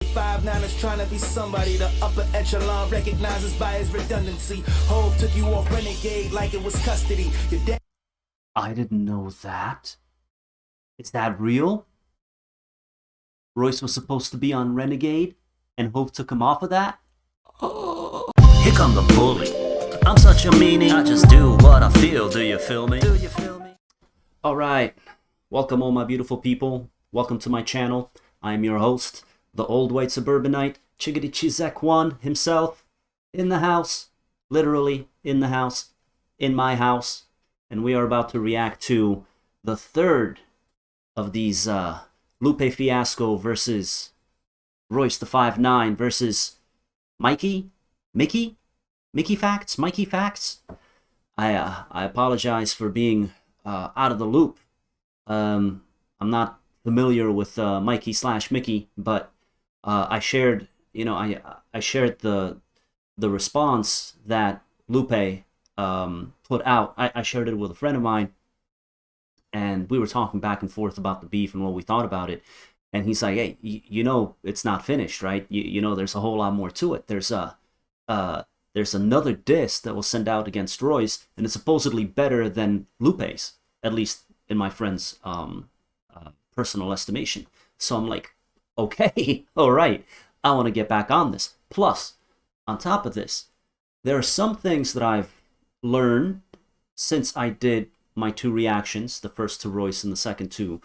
5'9" is trying to be somebody. The upper echelon recognizes by his redundancy. Hove took you off Renegade like it was custody. Your dad. I didn't know that. Is that real? Royce was supposed to be on Renegade, and Hove took him off of that? Oh. Here come the bully. I'm such a meanie. I just do what I feel. Do you feel me? Do you feel me? Alright. Welcome all my beautiful people. Welcome to my channel. I am your host, the old white suburbanite, Chizzek-Juan himself, in the house. Literally in the house. In my house. And we are about to react to the third of these Lupe Fiasco versus Royce the 5'9" versus Mickey Factz. I apologize for being out of the loop. I'm not familiar with Mikey/Mickey, but I shared, I shared the response that Lupe put out. I shared it with a friend of mine, and we were talking back and forth about the beef and what we thought about it. And he's like, "Hey, it's not finished, right? There's a whole lot more to it. There's another diss that was sent out against Royce, and it's supposedly better than Lupe's, at least in my friend's personal estimation." So I'm like, okay, all right, I want to get back on this. Plus, on top of this, there are some things that I've learned since I did my two reactions, the first to Royce and the second to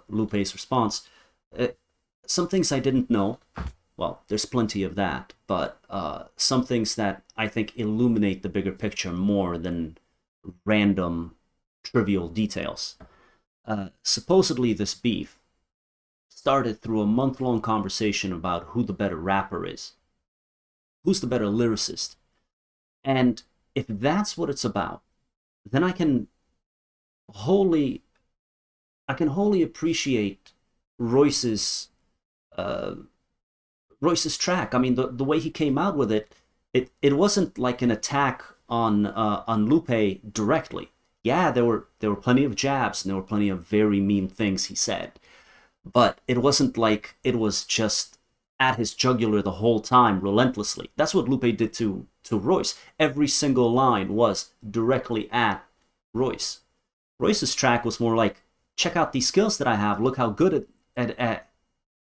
Lupe's response. Some things I didn't know. Well, there's plenty of that, but some things that I think illuminate the bigger picture more than random trivial details. Supposedly this beef started through a month-long conversation about who the better rapper is. Who's the better lyricist? And if that's what it's about, then I can wholly appreciate Royce's track. I mean, the way he came out with it, it wasn't like an attack on Lupe directly. Yeah, there were plenty of jabs and there were plenty of very mean things he said, but it wasn't like it was just at his jugular the whole time relentlessly. That's what Lupe did to Royce. Every single line was directly at Royce. Royce's track was more like, check out these skills that I have. Look how good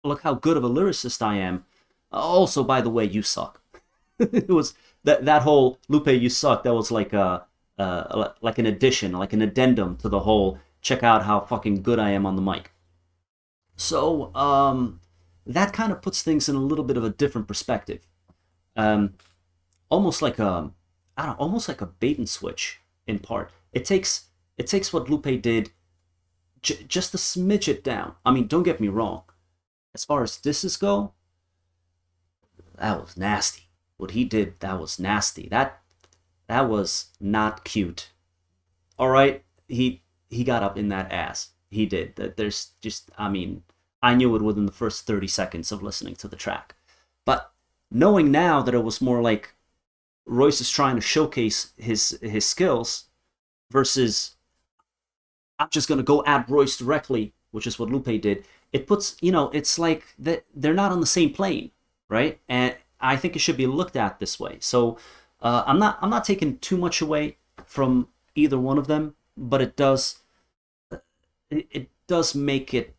look how good of a lyricist I am. Also, by the way, you suck. It was that whole Lupe, you suck. That was like an addition, like an addendum to the whole check out how fucking good I am on the mic. So that kind of puts things in a little bit of a different perspective. Almost like a bait and switch in part. It takes what Lupe did just to smidge it down. I mean, don't get me wrong. As far as disses go, that was nasty. What he did, that was nasty. That was not cute. All right, he got up in that ass. He did. There's just, I mean, I knew it within the first 30 seconds of listening to the track. But knowing now that it was more like Royce is trying to showcase his skills versus I'm just going to go at Royce directly, which is what Lupe did, it puts, it's like that they're not on the same plane, right? And I think it should be looked at this way. So I'm not taking too much away from either one of them, but it does make it,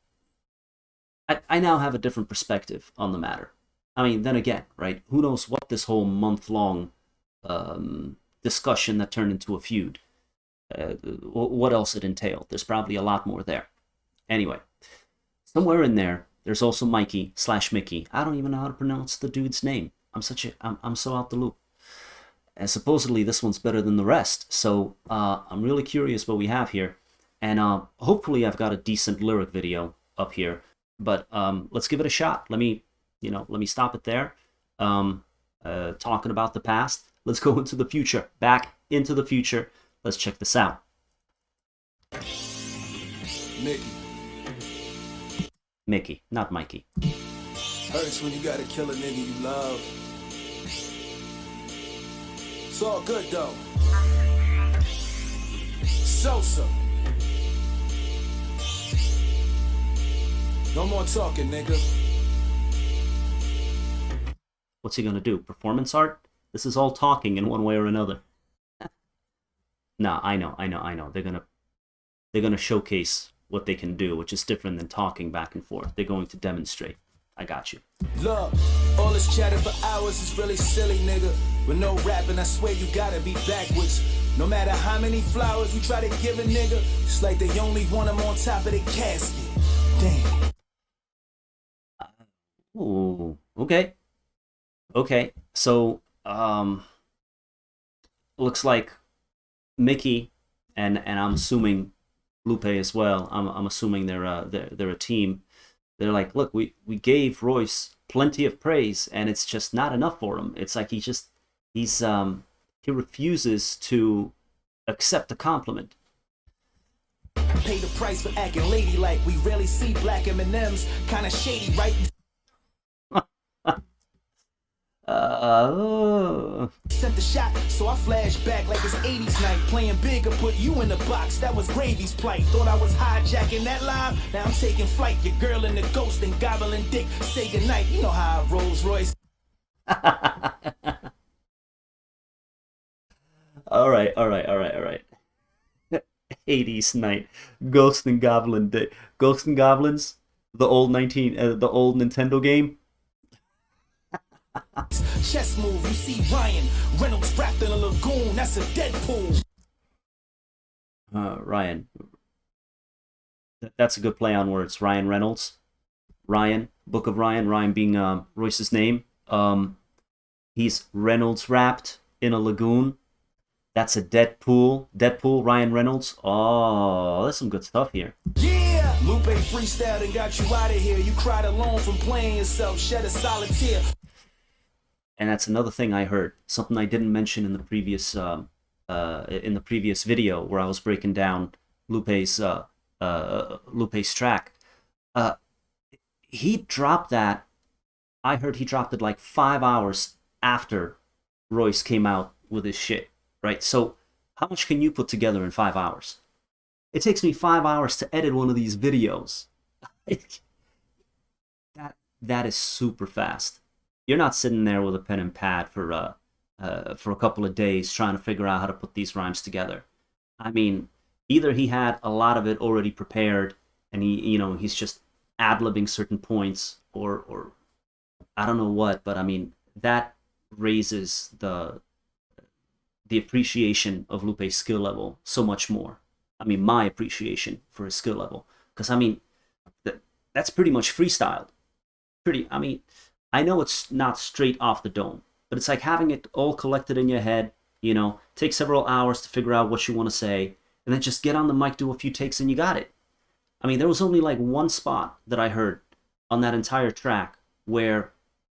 I now have a different perspective on the matter. I mean, then again, right? Who knows what this whole month-long discussion that turned into a feud, what else it entailed. There's probably a lot more there. Anyway, somewhere in there, there's also Mikey/Mickey. I don't even know how to pronounce the dude's name. I'm so out the loop. And supposedly this one's better than the rest. So I'm really curious what we have here. And hopefully I've got a decent lyric video up here. But let's give it a shot. Let me stop it there. Talking about the past. Let's go into the future. Back into the future. Let's check this out. Mickey, not Mikey. Hurts when you gotta kill a nigga you love. It's all good though. Sosa. No more talking, nigga. What's he gonna do? Performance art? This is all talking in one way or another. Nah, I know. They're gonna showcase what they can do, which is different than talking back and forth. They're going to demonstrate. I got you. Look, all this chatter for hours is really silly, nigga. With no rapping, I swear you gotta be backwards. No matter how many flowers we try to give a nigga, it's like they only want them on top of the casket. Damn. Ooh, okay. Okay, so, looks like Mickey, and I'm assuming Lupe as well, I'm assuming they're a team. They're like, look, we gave Royce plenty of praise, and it's just not enough for him. It's like he refuses to accept the compliment. Pay the price for acting ladylike. We rarely see black M&Ms. Kinda shady, right? Sent the shot, so I flash back like it's 80s night. Playing big or put you in the box. That was Gravy's plight. Thought I was hijacking that line. Now I'm taking flight. Your girl in the ghost and gobbling dick. Say goodnight. You know how I rolls, Royce. All right. 80s night. Ghost and Goblin Day. Ghost and Goblins? The old Nintendo game? Chess move, you see Ryan Reynolds wrapped in a lagoon. That's a Deadpool. Ryan. That's a good play on words. Ryan Reynolds. Ryan. Book of Ryan. Ryan being Royce's name. He's Reynolds wrapped in a lagoon. That's a Deadpool. Deadpool, Ryan Reynolds. Oh, there's some good stuff here. Yeah! Lupe freestyled and got you out of here. You cried alone from playing yourself. Shed a solid tear. And that's another thing I heard. Something I didn't mention in the previous video where I was breaking down Lupe's track. He dropped that. I heard he dropped it like 5 hours after Royce came out with his shit. Right? So how much can you put together in 5 hours? It takes me 5 hours to edit one of these videos. That is super fast. You're not sitting there with a pen and pad for a couple of days trying to figure out how to put these rhymes together. I mean, either he had a lot of it already prepared and he's just ad-libbing certain points, or I don't know what, but I mean, that raises the appreciation of Lupe's skill level so much more. I mean, my appreciation for his skill level, because I mean, that's pretty much freestyled. I know it's not straight off the dome, but it's like having it all collected in your head, take several hours to figure out what you want to say, and then just get on the mic, do a few takes, and you got it. I mean, there was only like one spot that I heard on that entire track where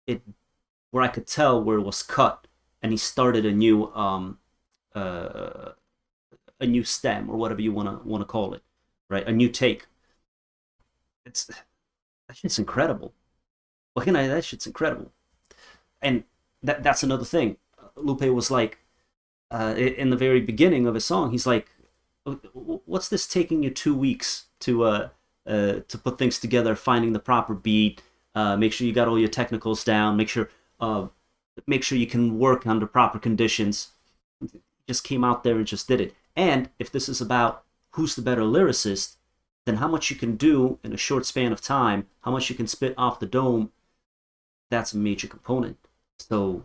I could tell where it was cut, and he started a new stem, or whatever you want to call it, right? A new take. That shit's incredible. That shit's incredible. And that's another thing. Lupe was like, in the very beginning of his song, he's like, what's this taking you 2 weeks to put things together, finding the proper beat, make sure you got all your technicals down, make sure you can work under proper conditions. Just came out there and just did it. And if this is about who's the better lyricist, then how much you can do in a short span of time, how much you can spit off the dome, that's a major component. So,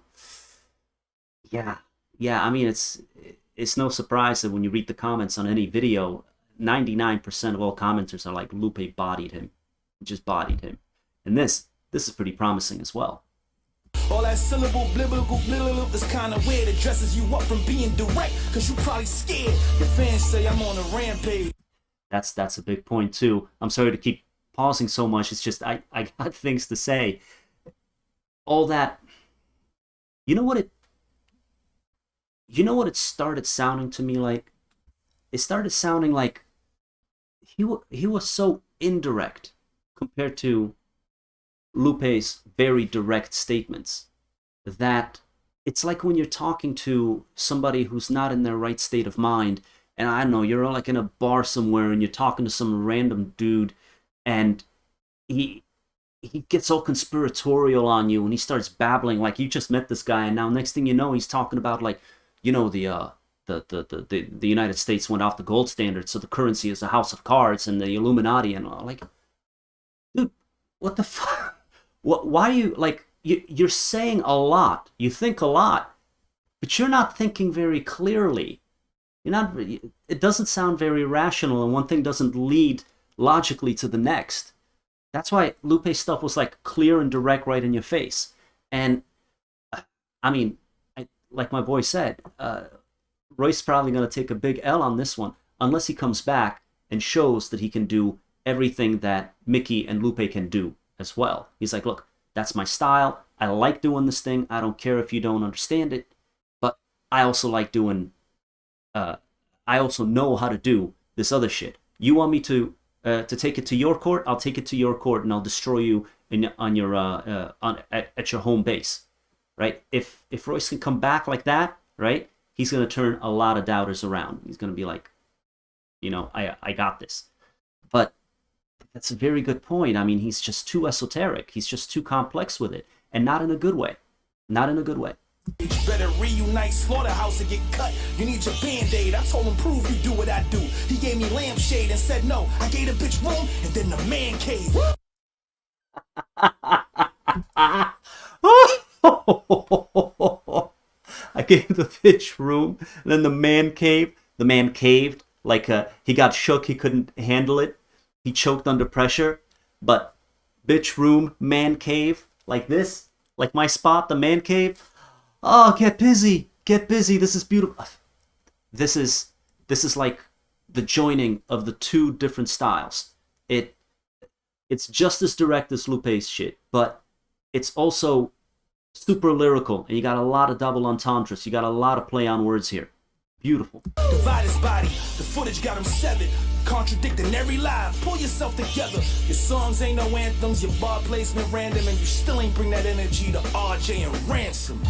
yeah. I mean, it's no surprise that when you read the comments on any video, 99% of all commenters are like, Lupe bodied him. Just bodied him. And this is pretty promising as well. All that syllable, blibble, is kind of weird. It dresses you up from being direct, because you probably scared. Your fans say I'm on a rampage. That's a big point, too. I'm sorry to keep pausing so much. It's just, I got things to say. All that, you know what it started sounding to me like? It started sounding like he was so indirect compared to Lupe's very direct statements that it's like when you're talking to somebody who's not in their right state of mind, and I don't know, you're like in a bar somewhere and you're talking to some random dude, and he he gets all conspiratorial on you, and he starts babbling like you just met this guy, and now next thing you know, he's talking about like, you know, the United States went off the gold standard, so the currency is a house of cards and the Illuminati and all. Like, dude, what the fuck? Why are you like? You're saying a lot. You think a lot, but you're not thinking very clearly. You're not. It doesn't sound very rational, and one thing doesn't lead logically to the next. That's why Lupe's stuff was like clear and direct, right in your face. And I mean, like my boy said, Royce probably going to take a big L on this one, unless he comes back and shows that he can do everything that Mickey and Lupe can do as well. He's like, look, that's my style. I like doing this thing. I don't care if you don't understand it, but I also like doing. I also know how to do this other shit. You want me to take it to your court? I'll take it to your court, and I'll destroy you at your home base, right? If Royce can come back like that, right, he's gonna turn a lot of doubters around. He's gonna be like, you know, I got this. But that's a very good point. I mean, he's just too esoteric. He's just too complex with it, and not in a good way. Not in a good way. You better reunite slaughterhouse and get cut. You need your band-aid. I told him, prove you do what I do. He gave me lampshade and said no. I gave the bitch room and then the man cave. I gave the bitch room, and then the man cave. The man caved. Like he got shook. He couldn't handle it. He choked under pressure. But bitch room, man cave, like this, like my spot, the man cave. Oh, get busy. Get busy. This is beautiful. This is like the joining of the two different styles. It's just as direct as Lupe's shit, but it's also super lyrical, and you got a lot of double entendres. You got a lot of play on words here. Beautiful. Divide his body. The footage got him severed. Contradicting every lie. Pull yourself together. Your songs ain't no anthems. Your bar placement random, and you still ain't bring that energy to RJ and Ransom.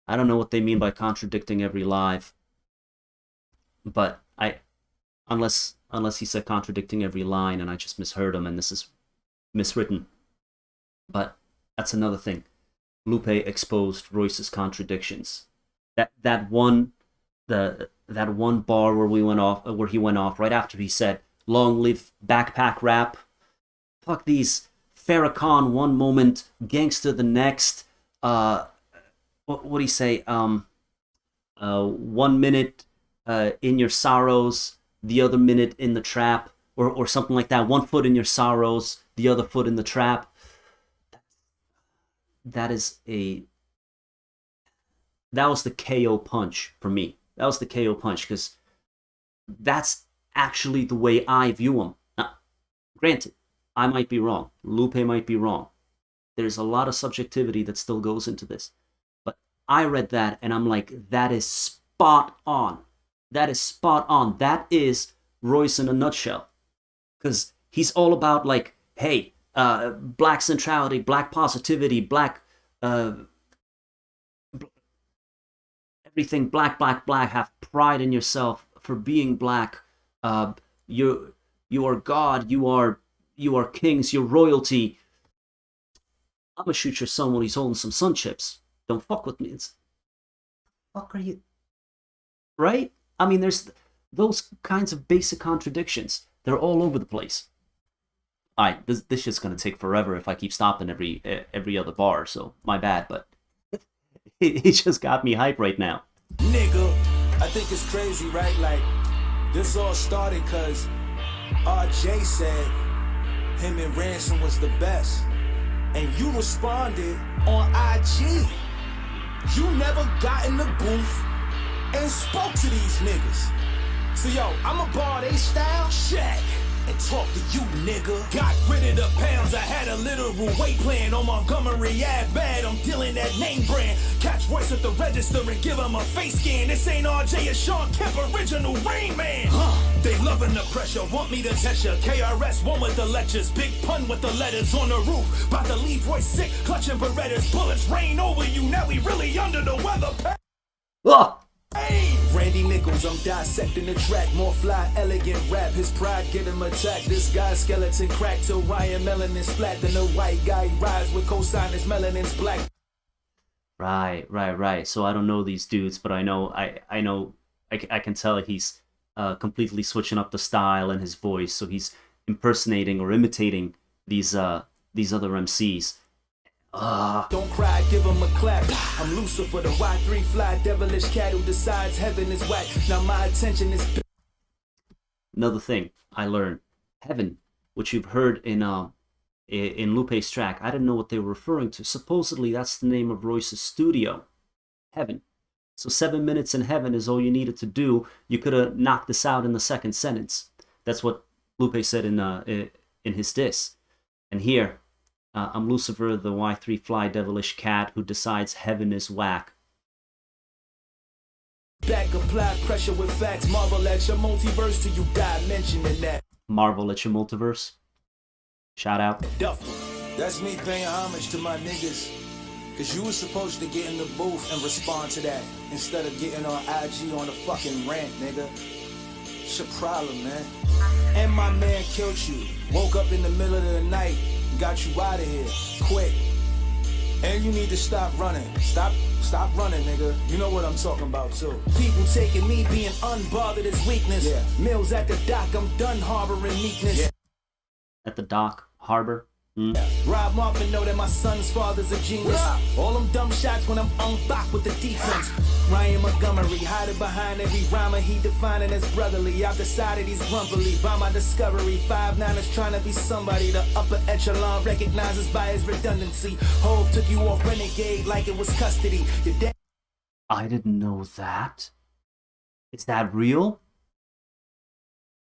I don't know what they mean by contradicting every live, but unless he said contradicting every line and I just misheard him and this is miswritten. But that's another thing. Lupe exposed Royce's contradictions. That one bar where he went off right after he said, "Long live backpack rap." Fuck these Farrakhan one moment, gangster the next. What do you say? 1 minute in your sorrows, the other minute in the trap, or something like that. 1 foot in your sorrows, the other foot in the trap. That was the KO punch for me. That was the KO punch, because that's actually the way I view him. Now, granted, I might be wrong. Lupe might be wrong. There's a lot of subjectivity that still goes into this. But I read that and I'm like, that is spot on. That is spot on. That is Royce in a nutshell. Because he's all about like, hey, black centrality, black positivity, black, everything black, black, black. Have pride in yourself for being black. You are God. You are kings. You're royalty. I'm gonna shoot your son when he's holding some sun chips. Don't fuck with me. It's, fuck are you? Right? I mean, there's those kinds of basic contradictions. They're all over the place. Alright, this shit's gonna take forever if I keep stopping every other bar, so my bad, but it just got me hype right now. Nigga, I think it's crazy, right? Like, this all started cause RJ said him and Ransom was the best. And you responded on IG. You never got in the booth and spoke to these niggas. So yo, I'ma borrow they style, Shaq, and talk to you, nigga. Got rid of the pounds, I had a literal weight plan on Montgomery Ave bad. I'm dealing that name brand. Catch Royce at the register and give him a face scan. This ain't RJ, it's Sean Kemp, original Rain Man. They loving the pressure, want me to test ya. KRS One with the lectures, big pun with the letters on the roof. About to leave Royce sick, clutching Berettas. Bullets rain over you, now we really under the weather. Oh! Hey, Randy nigga battles. I'm dissecting the track, more fly, elegant rap. His pride get him attacked. This guy's skeleton cracked till Ryan melanin splat. Then the white guy rides with cosigners, melanin's black. Right. So I don't know these dudes, but I can tell he's completely switching up the style and his voice. So he's impersonating or imitating these other MCs. Don't cry, give him a clap. I'm Lucifer, the Y3 fly, devilish cat who decides heaven is whack. Now my attention is... Another thing I learned, heaven, which you've heard in Lupe's track, I didn't know what they were referring to. Supposedly that's the name of Royce's studio, heaven. So 7 minutes in heaven is all you needed to do. You could have knocked this out in the second sentence. That's what Lupe said in his diss. And here, I'm Lucifer, the Y3 fly devilish cat who decides heaven is whack. Back, apply pressure with facts. Marvel at your multiverse till you die mentioning that. Marvel at your multiverse. Shout out. That's me paying homage to my niggas. Cause you was supposed to get in the booth and respond to that instead of getting on IG on a fucking rant, nigga. It's your problem, man. And my man killed you. Woke up in the middle of the night. Got you out of here, quick. And you need to stop running. Stop running, nigga. You know what I'm talking about, too. People taking me being unbothered as weakness. Yeah. Mills at the dock, I'm done harboring meekness. Yeah. At the dock, harbor. Yeah. Rob Marvin know that my son's father's a genius. All them dumb shots when I'm on back with the defense. Ryan Montgomery hiding behind every rhymer he defining as brotherly. I've decided he's grumpily by my discovery. 5'9" is trying to be somebody. The upper echelon recognizes by his redundancy. Hove took you off Renegade like it was custody. Your dad... I didn't know that. Is that real?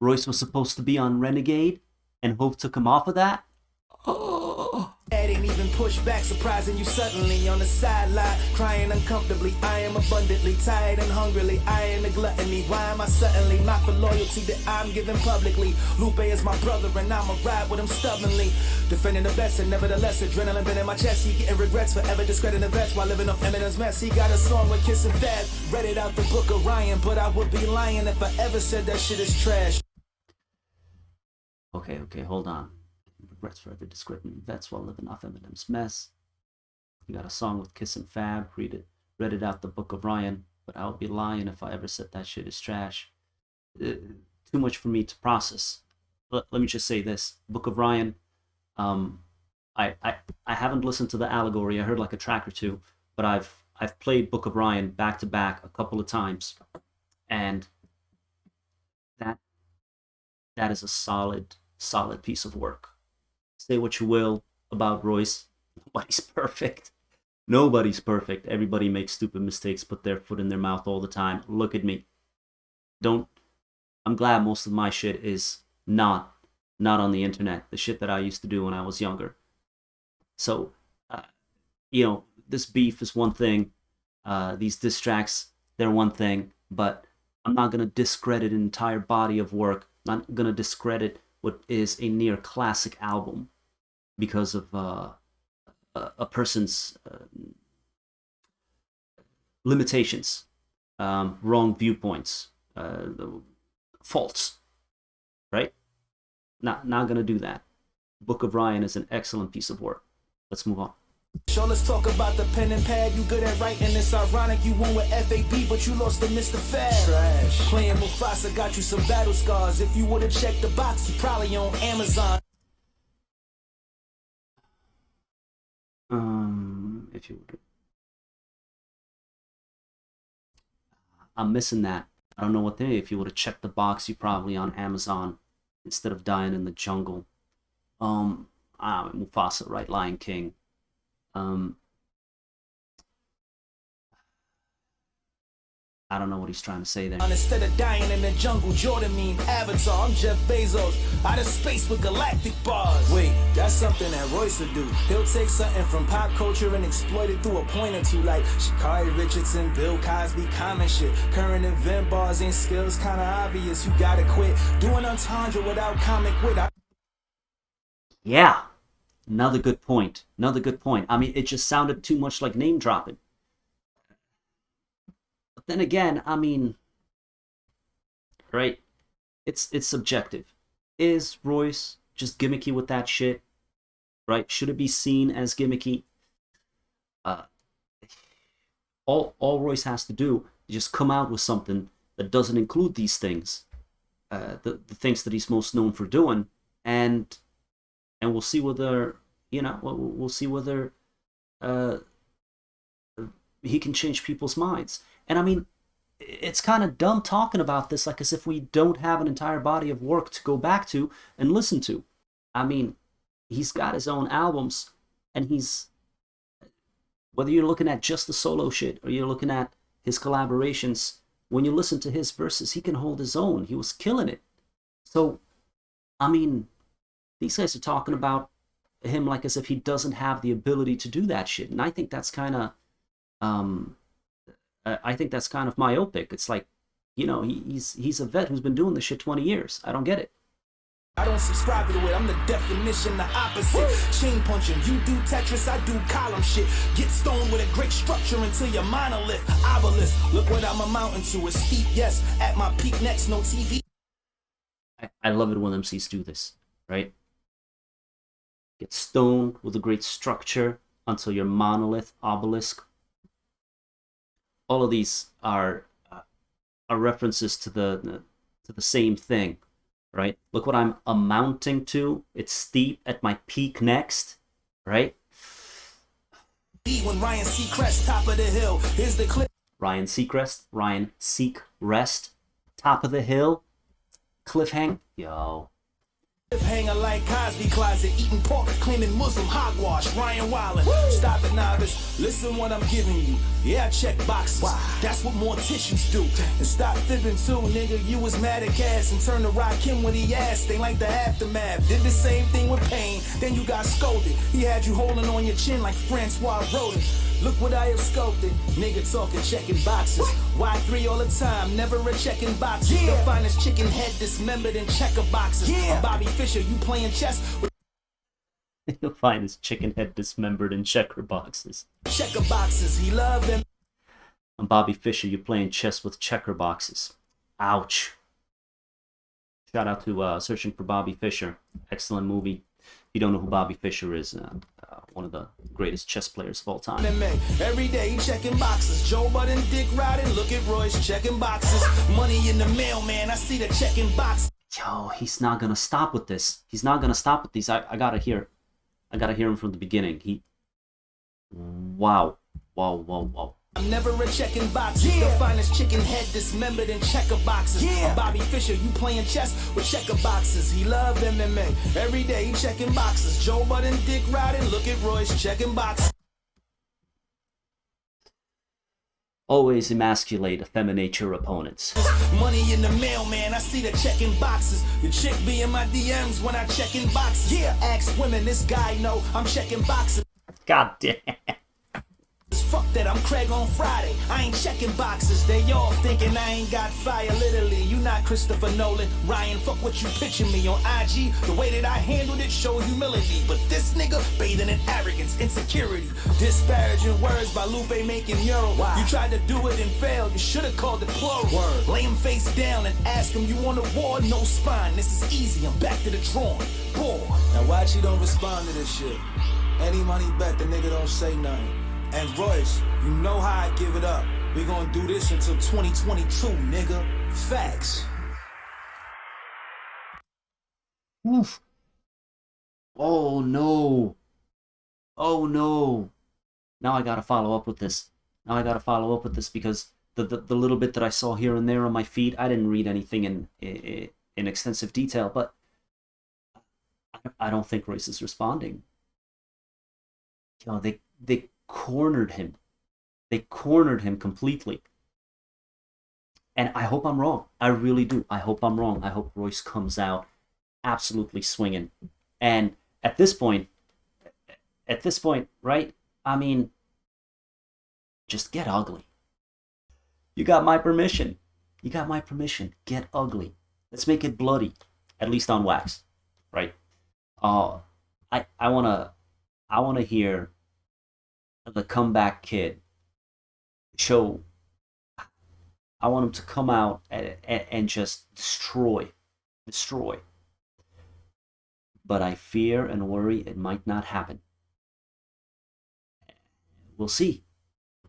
Royce was supposed to be on Renegade and Hove took him off of that? That ain't even pushed back, surprising you suddenly on the sideline, crying uncomfortably. I am abundantly tired and hungrily. I am a gluttony. Why am I suddenly not for loyalty that I'm giving publicly? Lupe is my brother and I'ma ride with him stubbornly. Defending the best and nevertheless adrenaline been in my chest. He getting regrets forever discrediting the vets while living off Eminem's mess. He got a song with Kiss and F.A.B. Read it out the book of Ryan, but I would be lying if I ever said that shit is trash. Okay, hold on. Regrets forever discrediting vets while living off Eminem's mess. You got a song with Kiss and F.A.B. Read it out the book of Ryan, but I would be lying if I ever said that shit is trash. Too much for me to process. Let me just say this: Book of Ryan. I haven't listened to the allegory. I heard like a track or two, but I've played Book of Ryan back to back a couple of times, and that is a solid piece of work. Say what you will about Royce. Nobody's perfect. Nobody's perfect. Everybody makes stupid mistakes, put their foot in their mouth all the time. Look at me. I'm glad most of my shit is not on the internet. The shit that I used to do when I was younger. So, this beef is one thing. These diss tracks, they're one thing. But I'm not going to discredit an entire body of work. I'm not going to discredit what is a near classic album because of a person's limitations, wrong viewpoints, faults, right? Not gonna do that. Book of Ryan is an excellent piece of work. Let's move on. So let's talk about the pen and pad. You good at writing. It's ironic you won with F.A.B, but you lost to Mr. F.A.B. Trash. Playing Mufasa got you some battle scars. If you would've checked the box, you probably on Amazon. If you would, I'm missing that. I don't know what they. If you would have checked the box, you probably on Amazon instead of dying in the jungle. Mufasa, right? Lion King. I don't know what he's trying to say there. Instead of dying in the jungle, Jordan mean Avatar. I'm Jeff Bezos, out of space with galactic bars. Wait, that's something that Royce would do. He'll take something from pop culture and exploit it through a point or two, like Sha'Carri Richardson, Bill Cosby, common shit. Current event bars and skills kinda obvious. You gotta quit doing entendre without comic wit. Yeah, another good point. I mean, it just sounded too much like name dropping. Then again, I mean, right? It's subjective. Is Royce just gimmicky with that shit? Right? Should it be seen as gimmicky? All Royce has to do is just come out with something that doesn't include these things, the things that he's most known for doing, and we'll see whether, you know, we'll see whether he can change people's minds. And I mean, it's kind of dumb talking about this like as if we don't have an entire body of work to go back to and listen to. I mean, he's got his own albums, and he's, whether you're looking at just the solo shit or you're looking at his collaborations, when you listen to his verses, he can hold his own. He was killing it. So, I mean, these guys are talking about him like as if he doesn't have the ability to do that shit. And I think that's kind of, myopic. It's like, you know, he's a vet who's been doing this shit 20 years. I don't get it. I don't subscribe to it, I'm the definition, the opposite. Chain punching, you do Tetris, I do column shit. Get stoned with a great structure until you're monolith, obelisk. Look what I'm amounting to, a steep yes. At my peak next, no TV. I love it when MCs do this, right? Get stoned with a great structure until you're monolith, obelisk. All of these are references to the same thing. Right? Look what I'm amounting to. It's steep at my peak next. Right? When Ryan Seacrest, top of the hill. Here's the clip. Ryan Seacrest, top of the hill. Cliffhang. Yo. Hanger like Cosby Closet, eating pork, claiming Muslim hogwash. Ryan Wallen, stop it, novice. Listen what I'm giving you. Yeah, check boxes. Wow. That's what morticians do. And stop fibbing too, nigga. You was mad at Cass and turned to Rakim when he asked. They like the aftermath. Did the same thing with Payne. Then you got scolded. He had you holding on your chin like Francois Rodin. Look what I have sculpted. Nigga talking checking boxes. Y3 all the time, never a checking boxes. Yeah. The finest chicken head dismembered in checker boxes. Yeah. Bobby Fischer, you playing chess with You'll find his chicken head dismembered in checker boxes. Checker boxes, he loved them. I'm Bobby Fischer, you playing chess with checker boxes. Ouch. Shout out to Searching for Bobby Fischer. Excellent movie. If you don't know who Bobby Fischer is, one of the greatest chess players of all time. Every day he checking boxes. Joe Budden, Dick riding. Look at Royce checking boxes. Money in the mail, man. I see the checking box. Yo, he's not gonna stop with this. He's not gonna stop with these. I gotta hear him from the beginning. Wow. I'm never a checking boxes. Yeah. The finest chicken head dismembered in checker boxes. Yeah. Bobby Fischer, you playing chess with checker boxes. He loved MMA. Every day he checking boxes. Joe Budden, Dick riding. Look at Royce checking boxes. Always emasculate, effeminate your opponents. Money in the mail, man. I see the checking boxes. Your chick be in my DMs when I checking boxes. Yeah. Ask women, this guy know I'm checking boxes. God damn. Fuck that, I'm Craig on Friday. I ain't checking boxes. They all thinking I ain't got fire. Literally, you not Christopher Nolan. Ryan, fuck what you pitching me on IG. The way that I handled it showed humility. But this nigga bathing in arrogance, insecurity. Disparaging words by Lupe making mural. Wow. You tried to do it and failed. You should have called it plural. Word. Lay him face down and ask him, you want a war? No spine. This is easy. I'm back to the drawing board. Now watch you don't respond to this shit. Any money bet the nigga don't say nothing. And Royce, you know how I give it up. We gonna do this until 2022, nigga. Facts. Oof. Oh no. Now I gotta follow up with this. Because the little bit that I saw here and there on my feed, I didn't read anything in extensive detail, but I don't think Royce is responding. You know, they cornered him. They cornered him completely. And I hope I'm wrong. I really do. I hope I'm wrong. I hope Royce comes out absolutely swinging. And at this point, right? I mean, just get ugly. You got my permission. Get ugly. Let's make it bloody. At least on wax. Right? I wanna hear the comeback kid show. I want him to come out and just destroy. But I fear and worry it might not happen. We'll see.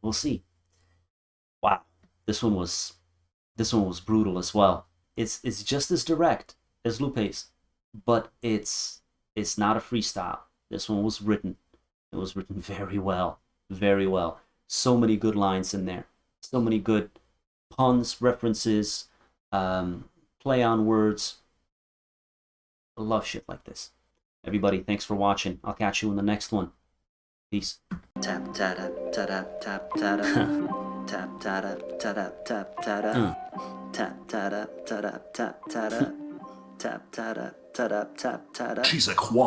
Wow, this one was brutal as well. It's just as direct as Lupe's, but it's not a freestyle. This one was written. It was written very well. So many good lines in there. So many good puns, references, play on words. I love shit like this. Everybody, thanks for watching. I'll catch you in the next one. Peace. Tap tada tada tap tada tap tada tada tap tada tap tada tada tap tada tap tada tada tap tada. Chizzek-Juan.